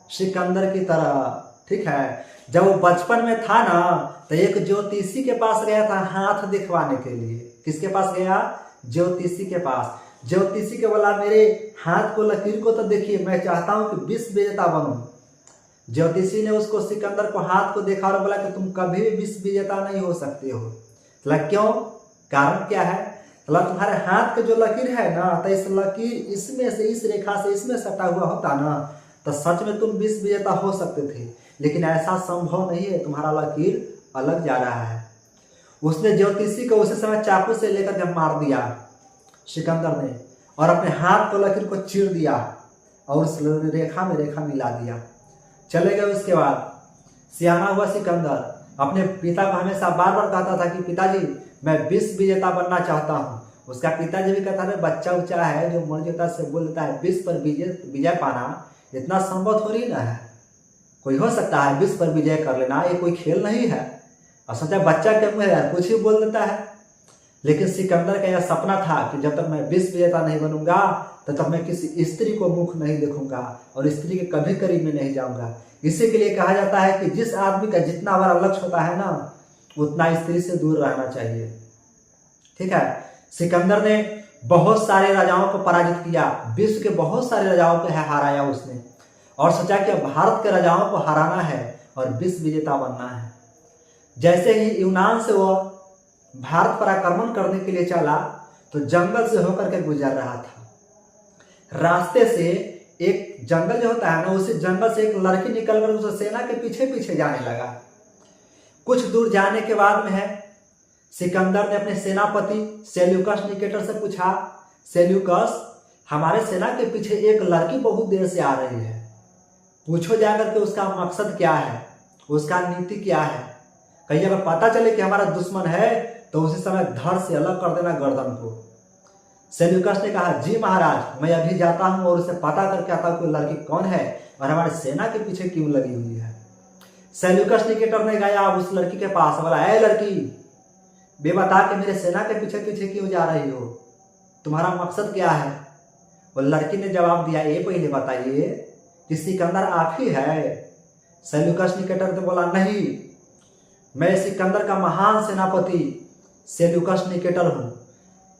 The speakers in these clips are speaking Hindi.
सिकंदर की तरह। ठीक है, जब वो बचपन में था ना तो एक ज्योतिषी के पास गया था हाथ दिखवाने के लिए। किसके पास गया? ज्योतिषी के पास। ज्योतिषी के बोला मेरे हाथ को, लकीर को तो देखिए, मैं चाहता हूं कि विश्व विजेता बनूं। ज्योतिषी ने उसको, सिकंदर को हाथ को देखा और बोला कि तुम कभी भी विश्व विजेता नहीं हो सकते हो। बोला क्यों? कारण क्या है? बोला तुम्हारे हाथ के जो लकीर है ना, तो इस लकीर इसमें से, इस रेखा से इसमें सटा हुआ होता ना तो सच में तुम विश्व विजेता हो सकते थे, लेकिन ऐसा संभव नहीं है, तुम्हारा लकीर अलग जा रहा है। उसने ज्योतिषी को उसी समय चाकू से लेकर के मार दिया सिकंदर ने, और अपने हाथ को, लकीर को चीर दिया और उस रेखा में रेखा मिला दिया। चले गए। उसके बाद सियाना हुआ सिकंदर अपने पिता को हमेशा बार बार कहता था कि पिताजी मैं विश्व विजेता बनना चाहता हूँ। उसका पिताजी भी कहता था बच्चा उच्चा है जो मर जाता से बोल देता है विश्व पर विजय पाना इतना संभव थोड़ी ना है, कोई हो सकता है विश्व पर विजय कर लेना, ये कोई खेल नहीं है। और सोचा बच्चा के मुंह है कुछ ही बोल देता है। लेकिन सिकंदर का यह सपना था कि जब तक मैं विश्व विजेता नहीं बनूंगा तब तक मैं किसी स्त्री को मुख नहीं देखूंगा और स्त्री के कभी करीब में नहीं जाऊंगा। इसी के लिए कहा जाता है कि जिस आदमी का जितना बड़ा लक्ष्य होता है ना, उतना स्त्री से दूर रहना चाहिए। ठीक है, सिकंदर ने बहुत सारे राजाओं को पराजित किया, विश्व के बहुत सारे राजाओं को हराया उसने, और सोचा कि भारत के राजाओं को हराना है और विश्व विजेता बनना है। जैसे ही यूनान से वो भारत पर आक्रमण करने के लिए चला तो जंगल से होकर के गुजर रहा था। रास्ते से एक जंगल जो होता है ना, उसी जंगल से एक लड़की निकलकर उस सेना के पीछे पीछे जाने लगा। कुछ दूर जाने के बाद में है सिकंदर ने अपने सेनापति सेल्यूकस निकेटर से पूछा, सेल्यूकस हमारे सेना के पीछे एक लड़की बहुत देर से आ रही है, पूछो जाकर के उसका मकसद क्या है, उसका नीति क्या है, कहीं अगर पता चले कि हमारा दुश्मन है तो उसी समय धड़ से अलग कर देना गर्दन को। सेल्यूकस ने कहा जी महाराज, मैं अभी जाता हूं और उसे पता करके आता हूं कि लड़की कौन है और हमारे सेना के पीछे क्यों लगी हुई है। सेल्यूकस निकेटर ने गया उस लड़की के पास, बोला ऐ लड़की, बे बता के मेरे सेना के पीछे पीछे क्यों जा रही हो, तुम्हारा मकसद क्या है। वो लड़की ने जवाब दिया, ये पहले बताइए कि सिकंदर आप ही है। सेल्यूकस निकेटर ने बोला नहीं, मैं सिकंदर का महान सेनापति सेल्यूकस निकेटर हूं।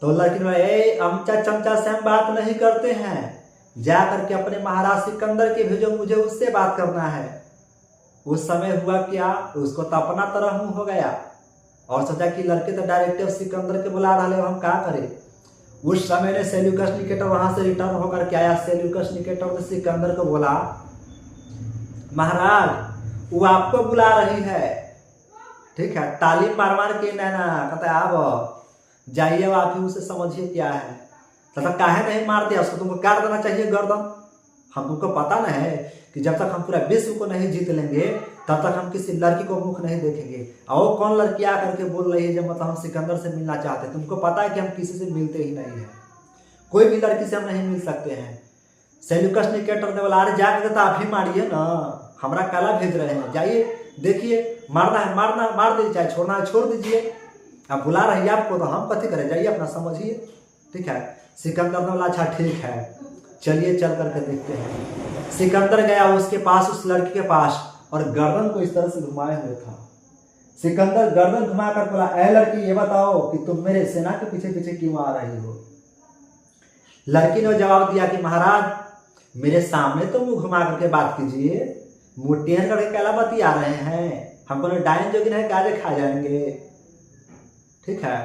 तो लड़की ने बोला, अमचा चमचा से हम बात नहीं करते हैं, जा करके अपने महाराज सिकंदर के भेजो, मुझे उससे बात करना है। उस समय हुआ क्या, उसको तो अपना तरह मुंह हो गया और सोचा कि लड़के तो डायरेक्टर सिकंदर के बुला रहे, हम क्या करें। उस समय ने सेल्यूकस निकेटर वहां से रिटर्न होकर के आया। सेल्यूकस निकेटर ने सिकंदर को बोला, महाराज वो आपको बुला रही है। ठीक है, ताली मार मार के नैना कहता है आप जाइए, आप ही उसे समझिए क्या है। तो काहे नहीं मार दिया उसको, तुमको काट देना चाहिए गर्दन। हम तुमको पता ना है कि जब तक हम पूरा विश्व को नहीं जीत लेंगे तब तक हम किसी लड़की को मुख नहीं देखेंगे। और कौन लड़की आकर के बोल रही है जब मतलब हम सिकंदर से मिलना चाहते हैं, तुमको पता है कि हम किसी से मिलते ही नहीं है, कोई भी लड़की से हम नहीं मिल सकते हैं। सेल्यूकस निकेटर ने बोला, अरे जाकर तो आप ही मारिए ना, हमारा काला भेज रहे हैं, जाइए देखिए, मारना है मारना मार दीजिए, चाहे छोड़ना है छोड़ दीजिए, आप बुला रही है आपको तो हम कथी करें, जाइए अपना समझिए। ठीक है, सिकंदर ने बोला अच्छा ठीक है, चलिए चल करके देखते हैं। सिकंदर गया उसके पास, उस लड़की के पास, और गर्दन को इस तरह से घुमाए हुए था। सिकंदर गर्दन घुमाकर बोला, ऐ लड़की ये बताओ कि तुम मेरे सेना के पीछे पीछे क्यों आ रही हो। लड़की ने जवाब दिया कि महाराज मेरे सामने तो मुंह घुमा करके बात कीजिए, मुंह टेढ़ करके कैला बतिया रहे हैं, हमको डायन जोगिन है काजे खा जाएंगे। ठीक है,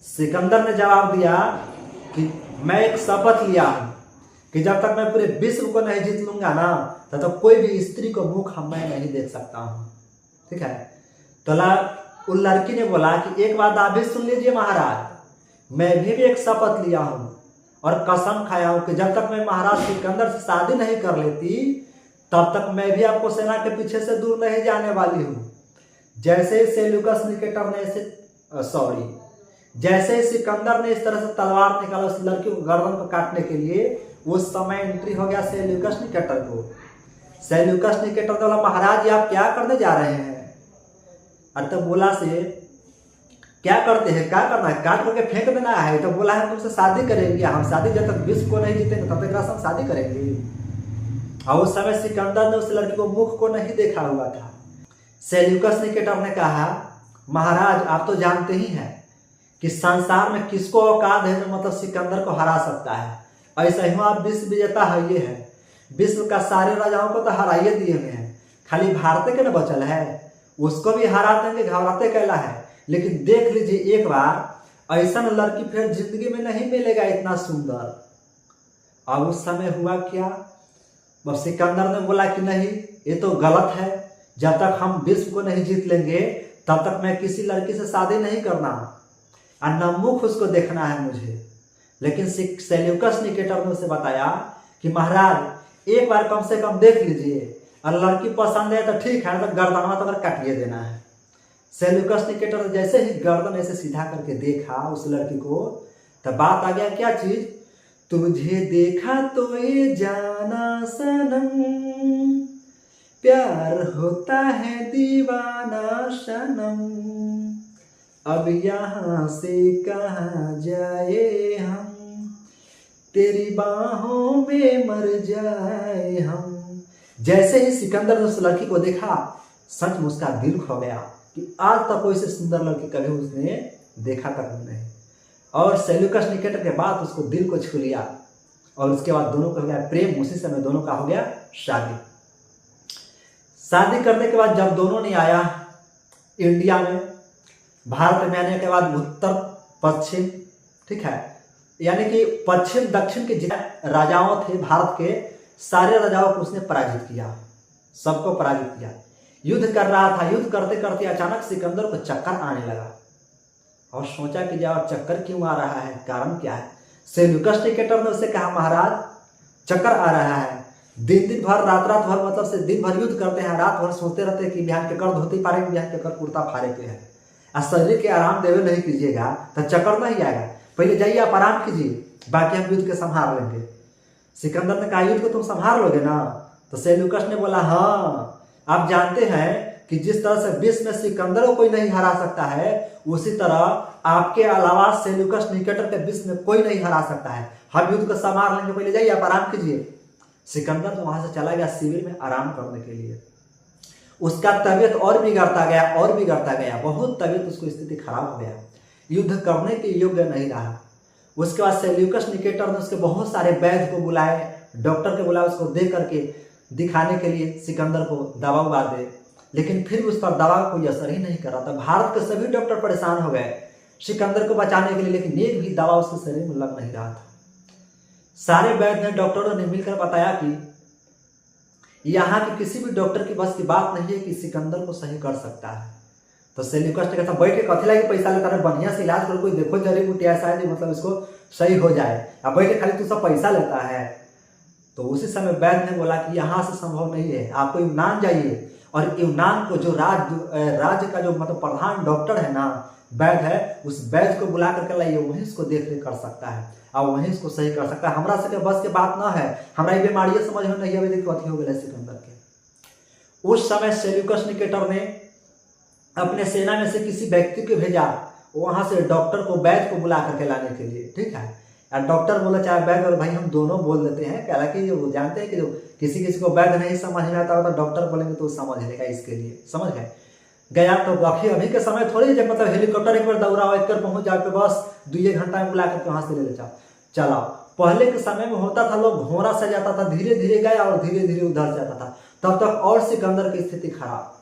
सिकंदर ने जवाब दिया कि मैं एक शपथ लिया हूं कि जब तक मैं पूरे विश्व को नहीं जीत लूंगा ना तब तक कोई भी स्त्री को मुख मैं नहीं देख सकता हूं। ठीक है, तो उन लड़की ने बोला कि एक बात आप भी सुन लीजिए महाराज, मैं भी एक शपथ लिया हूं और कसम खाया हूं कि जब तक मैं महाराज सिकंदर से शादी नहीं कर लेती तब तक मैं भी आपको सेना के पीछे से दूर नहीं जाने वाली हूं। जैसे ही सेल्यूकस निकेटर ने जैसे ही सिकंदर ने इस तरह से तलवार निकाला उस लड़की को गर्दन को काटने के लिए, उस समय एंट्री हो गया सेल्यूकस निकेटर को। सेल्यूकस निकेटर बोला, महाराज आप क्या करने जा रहे हैं। अरे तो बोला से क्या करते हैं, क्या करना है, काट करके फेंक देना है। तो बोला है तुमसे शादी करेंगे, हम शादी जब तक विश्व को नहीं जीतेंगे तब तक हम शादी करेंगे। और उस समय सिकंदर ने उस लड़की को मुख को नहीं देखा हुआ था। सेल्यूकस निकेटर ने कहा, महाराज आप तो जानते ही हैं कि संसार में किसको औकात है जो मतलब सिकंदर को हरा सकता है। ऐसा ही आप विश्व विजेता है, ये है विश्व का सारे राजाओं को तो हराइए दिए हुए हैं, खाली भारत के न बचल है, उसको भी हरा देंगे, घबराते कैला है। लेकिन देख लीजिए एक बार ऐसा लड़की फिर जिंदगी में नहीं मिलेगा इतना सुंदर। अब उस समय हुआ क्या, बस सिकंदर ने बोला कि नहीं ये तो गलत है, जब तक हम विश्व को नहीं जीत लेंगे तब तक मैं किसी लड़की से शादी नहीं करना और न मुख उसको देखना है मुझे। लेकिन सेल्यूकस निकेटर ने उसे बताया कि महाराज एक बार कम से कम देख लीजिए और लड़की पसंद है तो ठीक है, तो गर्दनवा तो अगर काटिए देना है। सेल्यूकस निकेटर जैसे ही गर्दन ऐसे सीधा करके देखा उस लड़की को, तब बात आ गया क्या चीज, तुझे देखा तो ये जाना सनम, प्यार होता है दीवाना सनम, अब यहाँ से कहाँ जाए हम, तेरी बाहों में मर जाए हम। जैसे ही सिकंदर ने उस लड़की को देखा, सचमुच उसका दिल खो गया कि आज तक कोई से सुंदर लड़की कभी उसने देखा तक नहीं। और सेल्यूकस निकेटर के बाद उसको दिल को छू लिया और उसके बाद दोनों का हो गया प्रेम। उसी समय दोनों का हो गया शादी। शादी करने के बाद जब दोनों ने आया इंडिया में, भारत में आने के बाद उत्तर पश्चिम, ठीक है, यानी कि पश्चिम दक्षिण के जितने राजाओं थे भारत के, सारे राजाओं को उसने पराजित किया, सबको पराजित किया। युद्ध कर रहा था, युद्ध करते करते अचानक सिकंदर को चक्कर आने लगा और सोचा कि जब चक्कर क्यों आ रहा है, कारण क्या है। सेल्यूकस निकेटर ने उससे कहा, महाराज चक्कर आ रहा है, दिन दिन भर रात रात भर मतलब से दिन भर युद्ध करते हैं, रात भर सोचते रहते हैं कि बिहान के कर धोती पारे के, बिहान के कर कुर्ता फाड़े के है, और शरीर के आराम देवे नहीं कीजिएगा तो चक्कर नहीं आएगा, पहले जाइए आप आराम कीजिए, बाकी हम युद्ध के संभाल लेंगे। सिकंदर ने कहा, युद्ध को तुम संभाल लोगे ना। तो सेल्यूकस ने बोला, हाँ आप जानते हैं कि जिस तरह से विश्व में सिकंदर को कोई नहीं हरा सकता है, उसी तरह आपके अलावा सेल्यूकस निकेटर के विश्व में कोई नहीं हरा सकता है, हम युद्ध को संभाल लेंगे, पहले जाइए आप आराम कीजिए। सिकंदर तो वहां से चला गया शिविर में आराम करने के लिए। उसका तबीयत और बिगड़ता गया और बिगड़ता गया, बहुत तबीयत उसको स्थिति खराब हो गया, युद्ध करने के योग्य नहीं रहा। उसके बाद सेल्यूकस निकेटर ने उसके बहुत सारे वैद्य को बुलाए, डॉक्टर के बुलाए, उसको दे करके दिखाने के लिए सिकंदर को दवा उबा दे, लेकिन फिर उस पर दवा कोई असर ही नहीं कर रहा था। भारत के सभी डॉक्टर परेशान हो गए सिकंदर को बचाने के लिए, लेकिन एक भी दवा उसके शरीर में लग नहीं रहा था। सारे वैद्य ने, डॉक्टरों ने मिलकर बताया कि यहाँ के किसी भी डॉक्टर की बस की बात नहीं है कि सिकंदर को सही कर सकता है। तो सेल्यूकस ने कहा, बैठ के कथी लगे पैसा लेता है, बढ़िया से इलाज करो, कोई देखो जड़ी बूटी ऐसा है मतलब इसको सही हो जाए, अब बैठे खाली तू सब पैसा लेता है। तो उसी समय वैद्य ने बोला कि यहाँ से संभव नहीं है, आपको यूनान जाइए, और यूनान को जो राज्य का जो मतलब प्रधान डॉक्टर है ना, वैद्य है, उस वैद्य को बुला करके लाइए, वही इसको देख रेख कर सकता है और वही इसको सही कर सकता है। हमरा से बस के बात ना है, हमरा ये बीमारी समझ में नहीं आवे कथी हो गया सिकंदर के। उस समय सेल्यूकस निकेटर ने अपने सेना में से किसी व्यक्ति को भेजा, वहां से डॉक्टर को, वैद्य को बुला करके लाने के लिए, ठीक है। और डॉक्टर बोला, चाहे वैद्य और भाई हम दोनों बोल देते हैं, हालांकि वो जानते हैं कि जो किसी किसी को वैद्य नहीं समझ में आता तो डॉक्टर बोलेंगे तो समझ लेगा, इसके लिए समझ गए। गया तो अभी के समय थोड़ी जब मतलब हेलीकॉप्टर एक बार दौड़ा एक कर पहुंच जाके बस 2 घंटा में बुला करके वहां से ले जाओ चलाओ। पहले के समय में होता था, लोग घोड़ा से जाता था, धीरे धीरे गया और धीरे धीरे उधर जाता था, तब तक और सिकंदर की स्थिति खराब।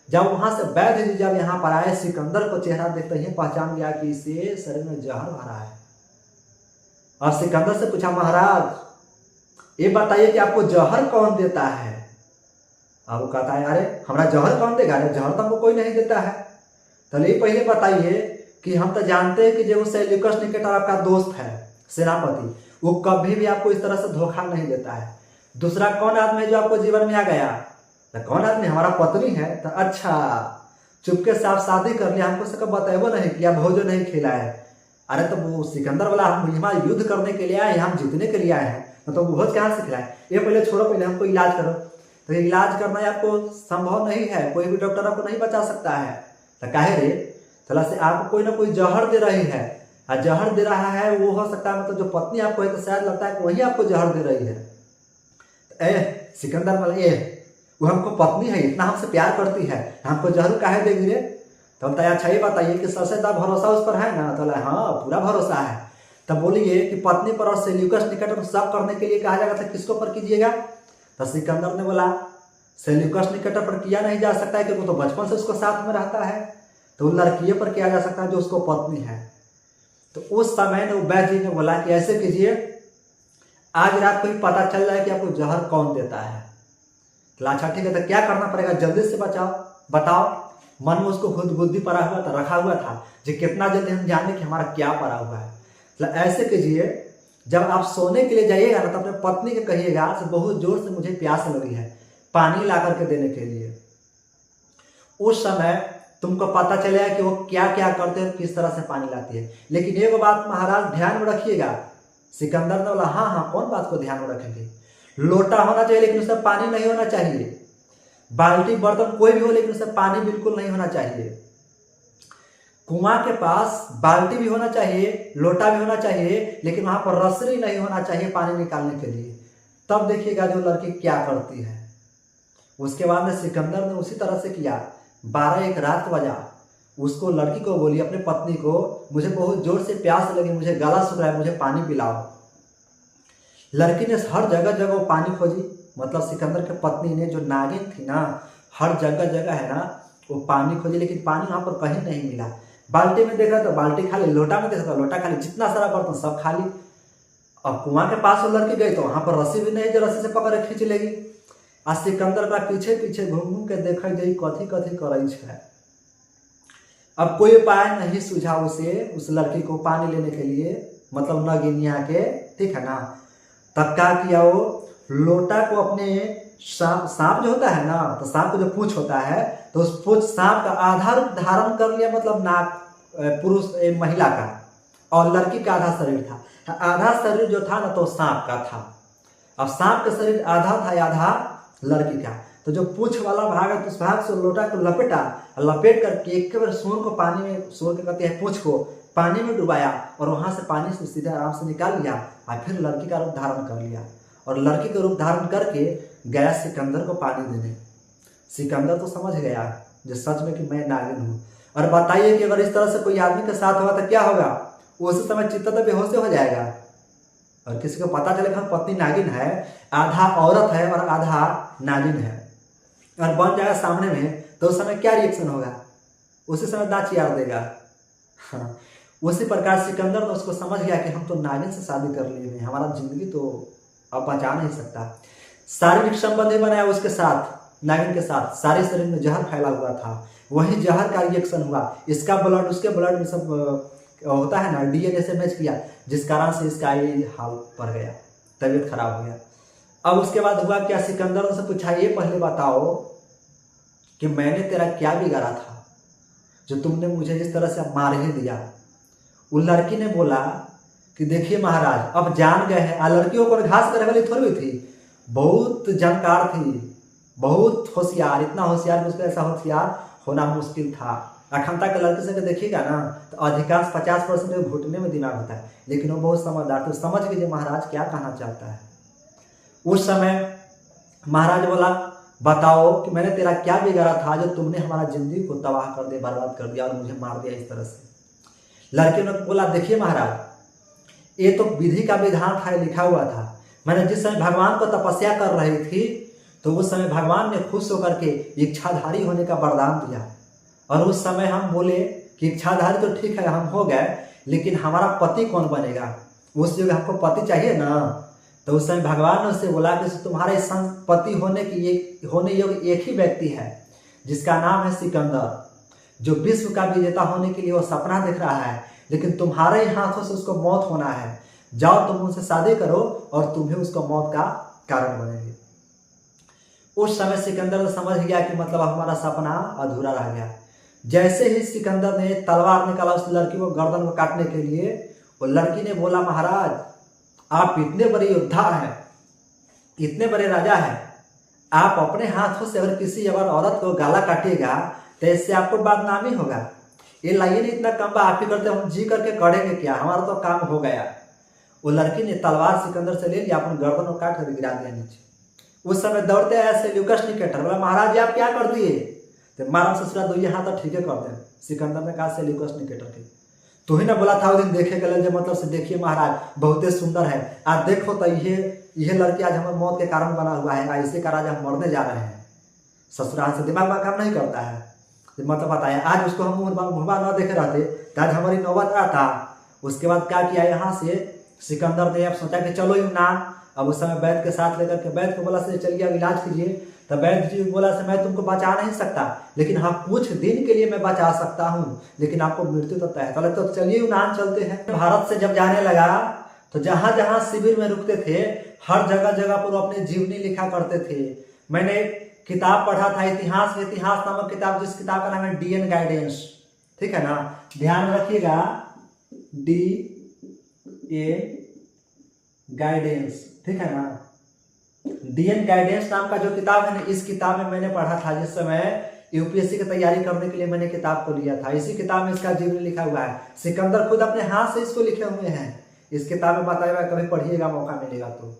जब वहां से वैद्य जी जब यहाँ पर आए, सिकंदर को चेहरा देखते ही पहचान गया कि इसे शरीर में जहर भरा है। और सिकंदर से पूछा, महाराज ये बताइए कि आपको जहर कौन देता है। अब वो कहता है, अरे हमारा जहर कौन देगा, अरे जहर तो हमको कोई नहीं देता है। तो ये पहले बताइए कि हम तो जानते हैं कि जो सेल्यूकस निकेटर आपका दोस्त है सेनापति, वो कभी भी आपको इस तरह से धोखा नहीं देता है। दूसरा कौन आदमी है जो आपको जीवन में आ गया, तो कौन आदमी, हमारा पत्नी है। तो अच्छा, चुपके से आप शादी कर लिया, हमको सबको बताएबो नहीं किया, भोजन नहीं खिलाए। अरे तो वो सिकंदर वाला हम यहाँ युद्ध करने के लिए आए, हम जीतने के लिए आए हैं, तो भोज कहाँ से खिलाए। ये पहले छोड़ो, पहले हमको इलाज करो। तो इलाज करना आपको संभव नहीं है, कोई भी डॉक्टर आपको नहीं बचा सकता है। तो काहे रे, थोड़ा से आपको कोई ना कोई जहर दे रही है, और जहर दे रहा है वो हो सकता है मतलब जो पत्नी आपको है, तो शायद लगता है कि वही आपको जहर दे रही है। तो ए सिकंदर बोला ए वो हमको पत्नी है, इतना हमसे प्यार करती है, हमको जहर काहे देगी रे? तो बोलता है अच्छा ये बताइए कि सबसे ज्यादा भरोसा उस पर है ना? तो बोला हाँ पूरा भरोसा है। तब बोलिए कि पत्नी पर और सेल्यूकस निकेटर पर शक करने के लिए कहा जाएगा था किसको पर कीजिएगा? तो सिकंदर ने बोला सेल्यूकस निकेटर पर किया नहीं जा सकता है क्योंकि वो तो बचपन से उसको साथ में रहता है, तो लड़कियों पर किया जा सकता है जो उसको पत्नी है। तो उस समय ने उबैद जी ने बोला कि ऐसे कीजिए, आज रात को ही पता चल जाए कि आपको जहर कौन देता है। तो अच्छा ठीक है, तो क्या करना पड़ेगा जल्दी से बताओ। मन में उसको खुद बुद्धि पड़ा हुआ था, रखा हुआ था जो कितना जल्दी हम जाने कि हमारा क्या पड़ा हुआ है। तो ऐसे कीजिए, जब आप सोने के लिए जाइएगा ना तो अपने पत्नी को कहिएगा कि बहुत जोर से मुझे प्यास लगी है, पानी ला करके देने के लिए। उस समय तुमको पता चलेगा कि वो क्या क्या करते हैं, किस तरह से पानी लाती है। लेकिन एक बात महाराज ध्यान में रखिएगा। सिकंदर ने बोला हाँ हाँ कौन बात को ध्यान में रखेंगे? लोटा होना चाहिए लेकिन उसमें पानी नहीं होना चाहिए। बाल्टी बर्तन कोई भी हो लेकिन उसमें पानी बिल्कुल नहीं होना चाहिए। कुआं के पास बाल्टी भी होना चाहिए, लोटा भी होना चाहिए, लेकिन वहां पर रसरी नहीं होना चाहिए पानी निकालने के लिए। तब देखिएगा जो लड़की क्या करती है। उसके बाद में सिकंदर ने उसी तरह से किया। 12-1 रात बजा, उसको लड़की को बोली अपने पत्नी को मुझे बहुत जोर से प्यास लगी, मुझे गला सूख रहा है, मुझे पानी पिलाओ। लड़की ने हर जगह जगह वो पानी खोजी, मतलब सिकंदर के पत्नी ने जो नागिन थी ना, हर जगह जगह है ना वो पानी खोजी, लेकिन पानी वहां पर कहीं नहीं मिला। बाल्टी में देखा तो बाल्टी खाली, लोटा में देखा तो लोटा खाली, जितना सारा बर्तन सब खाली। अब कुआं के पास वो लड़की गई तो वहां पर रस्सी भी नहीं जो रस्सी से पकड़ खींच लेगी। आ सिकंदर का पीछे पीछे घूम घूम के देखा जाई कथी कथी करई है। अब कोई उपाय नहीं सूझा उसे, उस लड़की को पानी लेने के लिए, मतलब नगिनिया के, ठीक है ना। तब क्या किया, वो लोटा को अपने सांप जो होता है ना, तो सांप को जो पूंछ होता है तो उस पूंछ सांप का आधा रूप धारण कर लिया, मतलब नाक पुरुष महिला का, और लड़की का आधा शरीर था। आधा शरीर जो था ना तो सांप का था। अब सांप का शरीर आधा था, आधा लड़की का। तो जो पूंछ वाला भाग है उस भाग से लोटा को लपेटा, लपेट करके एक बार सूर को पानी में, सूर के कहते हैं पूंछ को पानी में डुबाया, और वहां से पानी से सीधे आराम से निकाल लिया, और फिर लड़की का रूप धारण कर लिया, और लड़की का रूप धारण करके गया सिकंदर को पानी देने। सिकंदर तो समझ गया जो सच में कि मैं नागिन हूँ। और बताइए कि अगर इस तरह से कोई आदमी के साथ होगा तो क्या होगा? उस समय चित्त तो बेहोश हो जाएगा। और किसी को पता चले कि पत्नी नागिन है, आधा औरत है और आधा नागिन है, और बन जाएगा सामने में, तो उस समय क्या रिएक्शन होगा? उसी समय दांत चियार देगा। हाँ, उसी प्रकार सिकंदर ने उसको समझ गया कि हम तो नागिन से शादी कर लिए हैं, हमारा जिंदगी तो अब बचा नहीं सकता। शारीरिक संबंध बनाया उसके साथ, नागिन के साथ, सारे शरीर में जहर फैला हुआ था, वही जहर का रिएक्शन हुआ, इसका ब्लड उसके ब्लड में सब होता है ना, डीएनए से मैच किया, जिस कारण से इसका ये हाल पड़ गया, तबीयत खराब हो गया। अब उसके बाद हुआ क्या, सिकंदर से पूछा ये पहले बताओ कि मैंने तेरा क्या बिगाड़ा था जो तुमने मुझे इस तरह से मार ही दिया। वो लड़की ने बोला कि देखिए महाराज अब जान गए हैं, लड़कियों को घास करने वाली थोड़ी थी, बहुत जानकार थी, बहुत होशियार, इतना होशियार कि उसका ऐसा होशियार होना मुश्किल था। अखंता के लड़के से देखिएगा ना तो अधिकांश 50% घुटने में दिमाग होता है, लेकिन वो बहुत समझदार थे, समझ लीजिए महाराज क्या कहना चाहता है। उस समय महाराज बोला बताओ कि मैंने तेरा क्या बिगाड़ा था जो तुमने हमारा जिंदगी को तबाह कर दिया, बर्बाद कर दिया और मुझे मार दिया इस तरह से। लड़के ने बोला देखिए महाराज ये तो विधि का विधान था, लिखा हुआ था। मैंने जिस समय भगवान को तपस्या कर रही थी तो उस समय भगवान ने खुश होकर के इच्छाधारी होने का वरदान दिया, और उस समय हम बोले कि इच्छाधारी तो ठीक है हम हो गए, लेकिन हमारा पति कौन बनेगा? उस युग हमको पति चाहिए ना। तो उस समय भगवान ने उससे बोला कि तुम्हारे पति होने योग्य एक ही व्यक्ति है जिसका नाम है सिकंदर, जो विश्व का विजेता होने के लिए वो सपना देख रहा है, लेकिन तुम्हारे ही हाथों से उसको मौत होना है। जाओ तुम उनसे शादी करो और तुम भी उसको मौत का कारण बनेंगे। उस समय सिकंदर समझ गया कि मतलब हमारा सपना अधूरा रह गया। जैसे ही सिकंदर ने तलवार निकाला उस लड़की को गर्दन को काटने के लिए, वो लड़की ने बोला महाराज आप इतने बड़े योद्धा हैं, इतने बड़े राजा हैं, आप अपने हाथों से अगर किसी अगर औरत को गाला काटिएगा तो इससे आपको बदनामी होगा। ये लाइए नहीं इतना कम आप ही करते, हम जी करके करेंगे क्या, हमारा तो काम हो गया। वो लड़की ने तलवार सिकंदर से ले लिया, अपने गर्दन को काट कर गिरा दिया नीचे। उस समय दौड़ते आया सेल्यूकस निकेटर, बोला महाराज जी आप क्या कर दिए? तो मारा ससुरा दो यहाँ तो ठीक है कर दे। सिकंदर ने कहा सेल्यूकस निकेटर के तू ही ना बोला था उस दिन देखे के लिए, मतलब से देखिए महाराज बहुते सुंदर है, आज देखो तो ये लड़की आज हमारे मौत के कारण बना हुआ है, ऐसे का राज हम मरने जा रहे हैं। ससुराल से दिमाग में काम नहीं करता है, मतलब बताया आज उसको हम मुंह न देखे रहते तो आज हमारी नौबत आता। उसके बाद क्या किया यहाँ से सिकंदर ने अब सोचा कि चलो यूनान, अब उस समय वैद्य के साथ लेकर के वैद्य को बोला से चलिए अब इलाज कीजिए। तो वैद्य जी बोला से मैं तुमको बचा नहीं सकता, लेकिन हाँ कुछ दिन के लिए मैं बचा सकता हूँ, लेकिन आपको मृत्यु तो तय है। तो चलिए यूनान चलते हैं। भारत से जब जाने लगा तो जहां जहां शिविर में रुकते थे हर जगह जगह पर अपनी जीवनी लिखा करते थे। मैंने किताब पढ़ा था इतिहास नामक किताब, जिस किताब का नाम है डीएन गाइडेंस, ठीक है ना, ध्यान रखिएगा डीएन गाइडेंस, ठीक है ना। डीएन गाइडेंस नाम का जो किताब है ना, इस किताब में मैंने पढ़ा था जिस समय यूपीएससी की तैयारी करने के लिए मैंने किताब को लिया था। इसी किताब में इसका जीवनी लिखा हुआ है, सिकंदर खुद अपने हाथ से इसको लिखे हुए हैं। इस किताब में बताया हुआ, कभी पढ़िएगा मौका मिलेगा तो।